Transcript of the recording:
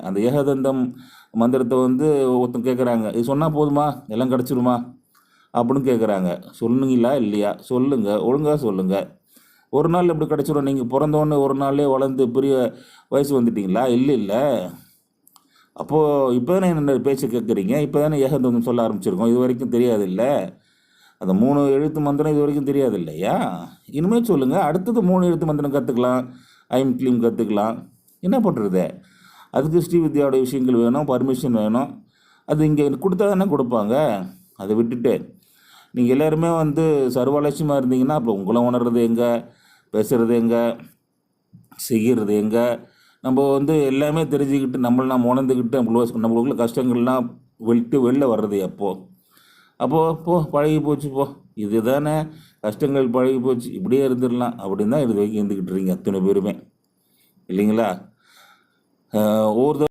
அந்த ஏகதந்தம் மந்திரத்தை வந்து ஒருத்தன் கேட்குறாங்க, இது சொன்னால் போதுமா, எல்லாம் கிடச்சிருமா அப்படின்னு கேட்குறாங்க. சொன்னீங்களா இல்லையா? சொல்லுங்கள், ஒழுங்காக சொல்லுங்கள். ஒரு நாள் எப்படி கிடச்சிரும்? நீங்கள் பிறந்தோடனே ஒரு நாள்லேயே வளர்ந்து பெரிய வயசு வந்துட்டீங்களா? இல்லை இல்லை. அப்போது இப்போ தானே என்ன பேச்சு கேட்குறீங்க, இப்போ தானே ஏகதந்தம் சொல்ல ஆரம்பிச்சிருக்கோம், இது வரைக்கும் தெரியாது இல்லை? அந்த 3 எழுத்து மந்திரம் இது வரைக்கும் தெரியாது இல்லையா? இனிமேல் சொல்லுங்கள், அடுத்தது 3 எழுத்து மந்திரம் கற்றுக்கலாம், ஐம் க்ளீம் கற்றுக்கலாம். என்ன பண்ணுறது? அதுக்கு ஸ்ரீவித்யாவோட விஷயங்கள் வேணும், பர்மிஷன் வேணும். அது இங்கே கொடுத்தா தானே கொடுப்பாங்க. அதை விட்டுட்டு நீங்கள் எல்லாருமே வந்து சர்வலட்சியமாக இருந்தீங்கன்னா அப்புறம் உங்களை உணர்றது எங்கே, பேசுகிறது எங்கே, செய்கிறது எங்கே? நம்ம வந்து எல்லாமே தெரிஞ்சுக்கிட்டு நம்ம உணர்ந்துக்கிட்டு நம்மளுக்குள்ள கஷ்டங்கள்லாம் விட்டு வெளில வர்றது அப்போது போ, பழகி போச்சு போ, இது தானே கஷ்டங்கள், பழகி போச்சு, இப்படியே இருந்துடலாம் அப்படின்னு தான் இது வரைக்கும் இருந்துக்கிட்டு இருக்கீங்க அத்தனை பேருமே, இல்லைங்களா? ஒவ்வொரு